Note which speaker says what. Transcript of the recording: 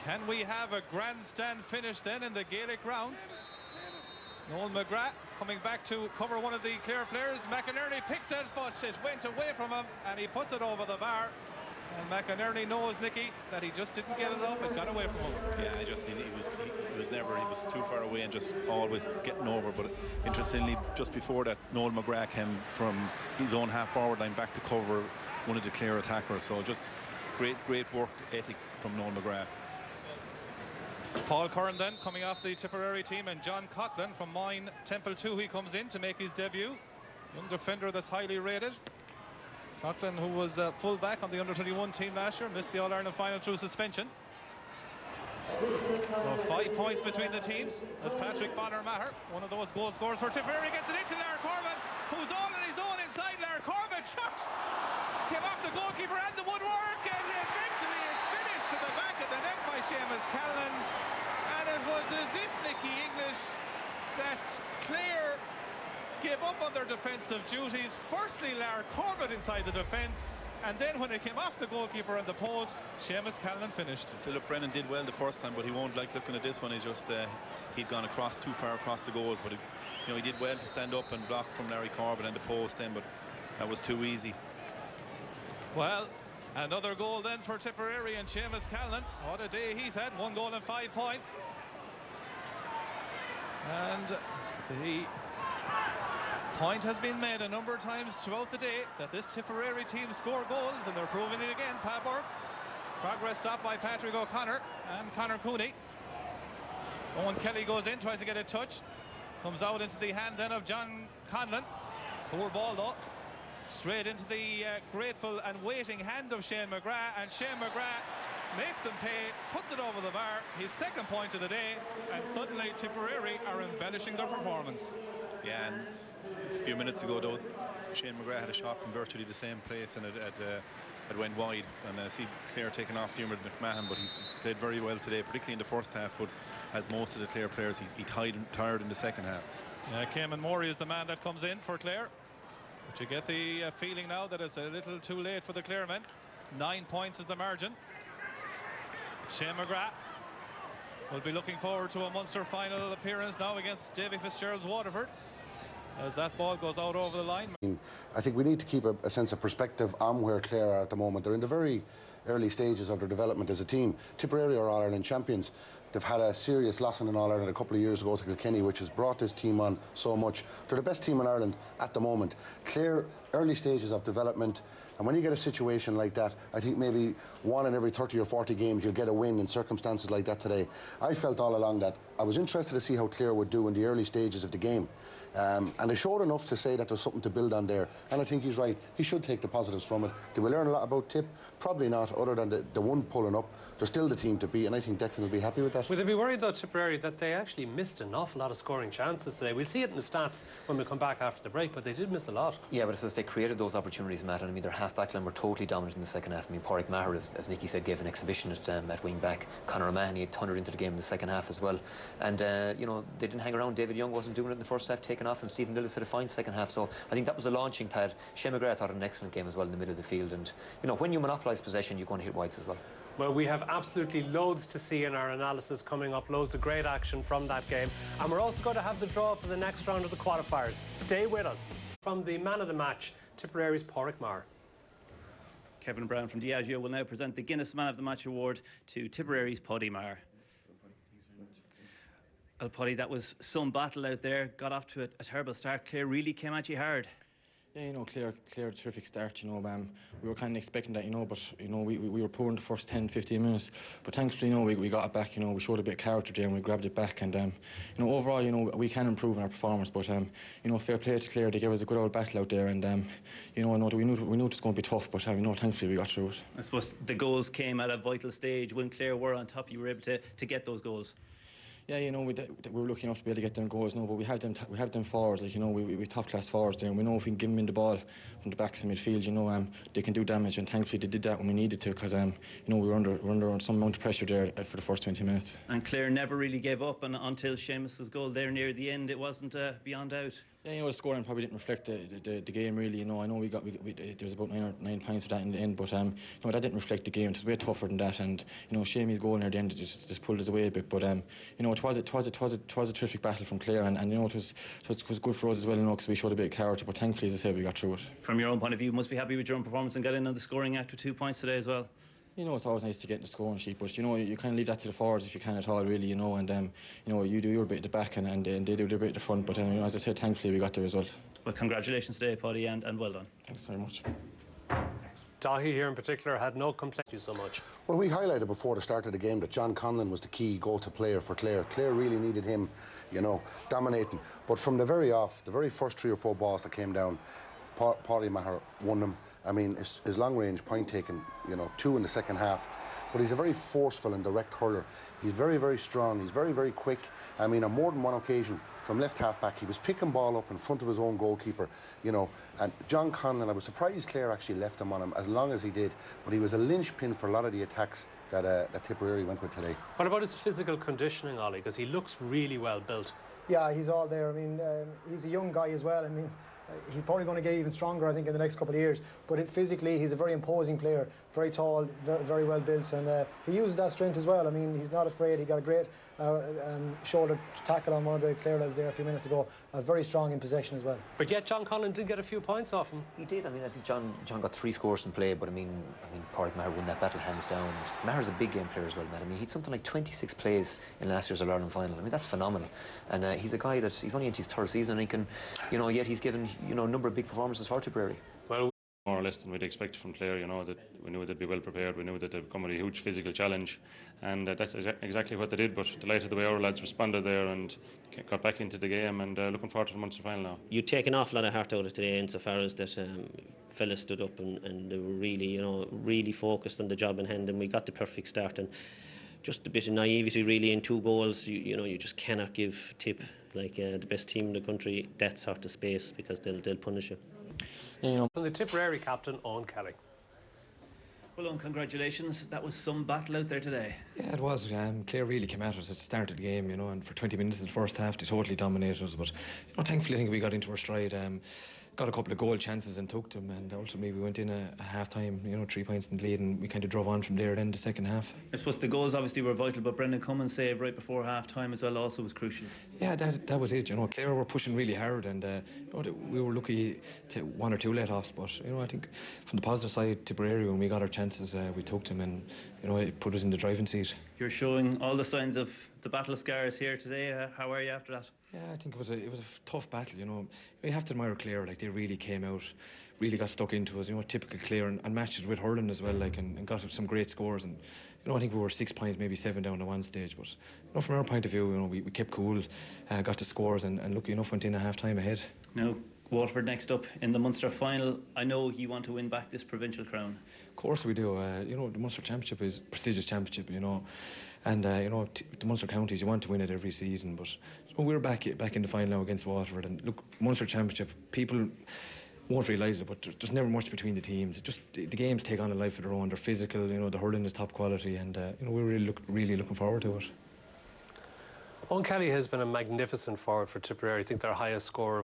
Speaker 1: Can we have a grandstand finish then in the Gaelic rounds? Noel McGrath coming back to cover one of the Clare players. McInerney picks it, but it went away from him and he puts it over the bar. And McInerney knows, Nicky, that he just didn't get it up. It got away from him.
Speaker 2: Yeah, he was too far away and just always getting over. But interestingly, just before that, Noel McGrath came from his own half forward line back to cover one of the Clare attackers. So just great work ethic from Noel McGrath.
Speaker 1: Paul Curran then coming off the Tipperary team, and John Coughlin from Moyne Temple 2, he comes in to make his debut. Young defender that's highly rated. Coughlin, who was full back on the under-21 team last year, missed the All-Ireland final through suspension. So 5 points between the teams as Patrick Bonner-Maher, one of those goal scorers for Tipperary, gets it into Larry Corbett, who's all on his own inside. Larry Corbett shot, came off the goalkeeper and the woodwork, and eventually is finished to the back of the net by Seamus Callan. And it was as if, Nicky English, that Clare gave up on their defensive duties. Firstly, Larry Corbett inside the defence, and then when it came off the goalkeeper and the post, Seamus Callan finished.
Speaker 2: Philip Brennan did well the first time, but he won't like looking at this one. He's just he'd gone too far across the goals, but he did well to stand up and block from Larry Corbett and the post then, but that was too easy.
Speaker 1: Well, another goal then for Tipperary and Seamus Callan. What a day he's had, 1 goal and 5 points. And the point has been made a number of times throughout the day that this Tipperary team score goals, and they're proving it again. Pat Burke, progress stopped by Patrick O'Connor and Conor Cooney. Owen Kelly goes in, tries to get a touch, comes out into the hand then of John Conlon. Poor ball though, straight into the grateful and waiting hand of Shane McGrath, and Shane McGrath makes him pay, puts it over the bar, his 2nd point of the day, and suddenly Tipperary are embellishing their performance.
Speaker 2: Yeah, and a few minutes ago though, Shane McGrath had a shot from virtually the same place and it went wide, and I see Clare taking off Diarmuid McMahon, but he's played very well today, particularly in the first half, but as most of the Clare players, he tired in the second half.
Speaker 1: Yeah, Cayman Morey is the man that comes in for Clare, but you get the feeling now that it's a little too late for the Clare men. 9 points is the margin. Shane McGrath will be looking forward to a Munster final appearance now against Davy Fitzgerald's Waterford, as that ball goes out over the line.
Speaker 3: I think we need to keep a sense of perspective on where Clare are at the moment. They're in the very early stages of their development as a team. Tipperary are All-Ireland champions. They've had a serious loss in All-Ireland a couple of years ago to Kilkenny, which has brought this team on so much. They're the best team in Ireland at the moment. Clare, early stages of development, and when you get a situation like that, I think maybe 1 in every 30 or 40 games you'll get a win in circumstances like that today. I felt all along that I was interested to see how Clare would do in the early stages of the game. And they showed enough to say that there's something to build on there, and I think he's right. He should take the positives from it. Did we learn a lot about Tip? Probably not, other than the one pulling up. They're still the team to beat, and I think Declan will be happy with that.
Speaker 4: Would they be worried though, Tipperary, that they actually missed an awful lot of scoring chances today? We'll see it in the stats when we come back after the break, but they did miss a lot.
Speaker 5: Yeah, but I suppose they created those opportunities, Matt, and I mean their half-back line were totally dominant in the second half. I mean Pádraig Maher, as Nicky said, gave an exhibition at wing-back. Conor O'Mahony had thundered into the game in the second half as well, and they didn't hang around. David Young wasn't doing it in the first half, taken off, and Stephen Lillis had a fine second half, so I think that was a launching pad. Shane McGrath had an excellent game as well in the middle of the field, and when you monopolise possession, you're going to hit wides as well.
Speaker 4: Well, we have absolutely loads to see in our analysis coming up, loads of great action from that game, and we're also going to have the draw for the next round of the qualifiers. Stay with us. From the man of the match, Tipperary's Pádraig Maher.
Speaker 6: Kevin Brown from Diageo will now present the Guinness Man of the Match award to Tipperary's Pádraig Maher. Well, Paddy, that was some battle out there. Got off to a terrible start. Clare really came at you hard.
Speaker 7: Yeah, Clare, terrific start, we were kind of expecting that, but, we were poor in the first 10, 15 minutes, but thankfully, we got it back, we showed a bit of character there and we grabbed it back, and, overall, we can improve in our performance, but, fair play to Clare, they gave us a good old battle out there, and, we knew it was going to be tough, but, thankfully we got through it.
Speaker 6: I suppose the goals came at a vital stage. When Clare were on top, you were able to get those goals.
Speaker 7: Yeah, we were lucky enough to be able to get them goals, but we have them forwards, we top class forwards there, and we know if we can give them in the ball from the backs of the midfield, they can do damage, and thankfully they did that when we needed to, because we were under some amount of pressure there for the first 20 minutes.
Speaker 6: And Clare never really gave up, and until Seamus's goal there near the end, it wasn't beyond doubt.
Speaker 7: Yeah, you know, the scoring probably didn't reflect the game really. You know, I know we there was about 9 points of that in the end, but you know, that didn't reflect the game. It was way tougher than that, and you know, Shamey's goal near the end just pulled us away a bit. But you know, it was a terrific battle from Clare, and you know, it was good for us as well, you know, because we showed a bit of character. But thankfully, as I said, we got through it.
Speaker 6: From your own point of view, you must be happy with your own performance and getting on the scoring act with 2 points today as well.
Speaker 7: You know, it's always nice to get in the scoring sheet, but you know, you kind of leave that to the forwards if you can at all, really. You know, and you know, you do your bit at the back, and they do their bit at the front. But you know, as I said, thankfully, we got the result.
Speaker 6: Well, congratulations today, Paddy, and well done.
Speaker 7: Thanks very much.
Speaker 4: Dahi here in particular had no complaints. Thank you so much.
Speaker 3: Well, we highlighted before the start of the game that John Conlon was the key go-to player for Clare. Clare really needed him, you know, dominating. But from the very first 3 or 4 balls that came down, Paddy Maher won them. I mean, his long-range point taken, you know, 2 in the second half. But he's a very forceful and direct hurler. He's very, very strong. He's very, very quick. I mean, on more than one occasion, from left half-back, he was picking ball up in front of his own goalkeeper, you know. And John Conlon, I was surprised Clare actually left him on him as long as he did. But he was a linchpin for a lot of the attacks that Tipperary went with today.
Speaker 4: What about his physical conditioning, Ollie? Because he looks really well built.
Speaker 8: Yeah, he's all there. I mean, he's a young guy as well. I mean, he's probably going to get even stronger, I think, in the next couple of years. But physically, he's a very imposing player, very tall, very well built, and he uses that strength as well. I mean, he's not afraid. He got a great shoulder tackle on one of the Clare lads there a few minutes ago. Very strong in possession as well.
Speaker 4: But yet, John Conlon did get a few points off him.
Speaker 5: He did. I mean, I think John got 3 scores in play, but I mean, Pádraig Maher won that battle hands down. Maher's a big game player as well, man. I mean, he had something like 26 plays in last year's All-Ireland final. I mean, that's phenomenal. And he's a guy that he's only into his 3rd season, and he can, you know, yet he's given, you know, a number of big performances for Tipperary.
Speaker 4: Well,
Speaker 9: more or less than we'd expect from Clare, you know, that we knew they'd be well prepared, we knew that they'd come with a huge physical challenge, and that's exactly what they did. But delighted the way our lads responded there and got back into the game, and looking forward to the Munster final now.
Speaker 10: You take an awful lot of heart out of today insofar as that fellas stood up and they were really, you know, really focused on the job in hand, and we got the perfect start. And just a bit of naivety really in 2 goals. You know, you just cannot give Tip, like the best team in the country, that sort of space, because they'll punish you.
Speaker 4: Yeah, you know. From the Tipperary captain, Owen Kelly.
Speaker 6: Well, Owen, congratulations. That was some battle out there today.
Speaker 7: Yeah, it was. Clare really came at us at the start of the game, you know, and for 20 minutes in the first half, they totally dominated us. But, you know, thankfully, I think we got into our stride. Got a couple of goal chances and took them, and ultimately we went in a half-time, you know, 3 points in the lead, and we kind of drove on from there then the second half.
Speaker 6: I suppose the goals obviously were vital, but Brendan Cummins' save right before half-time as well also was crucial.
Speaker 7: Yeah, that was it, you know. Clare were pushing really hard, and you know, we were lucky to 1 or 2 let-offs, but, you know, I think from the positive side, Tipperary, when we got our chances, we took them, and, you know, it put us in the driving seat.
Speaker 6: You're showing all the signs of the battle scars here today. How are you after that?
Speaker 7: Yeah, I think it was a tough battle, you know. You have to admire Clare, like, they really came out, really got stuck into us, you know, typical Clare, and matched it with hurling as well, like, and got some great scores. And, you know, I think we were 6 points, maybe 7 down at one stage, but, you know, from our point of view, you know, we kept cool, got the scores, and lucky enough went in a half-time ahead.
Speaker 6: Now, Waterford next up in the Munster final. I know you want to win back this provincial crown.
Speaker 7: Of course we do. You know, the Munster Championship is a prestigious championship, you know, and you know, the Munster counties, you want to win it every season, but you know, we're back in the final now against Waterford, and look, Munster Championship, people won't realise it, but there's never much between the teams. The games take on a life of their own. They're physical, you know, the hurling is top quality, and you know, we're really looking forward to it.
Speaker 4: Owen Kelly has been a magnificent forward for Tipperary. I think their highest scorer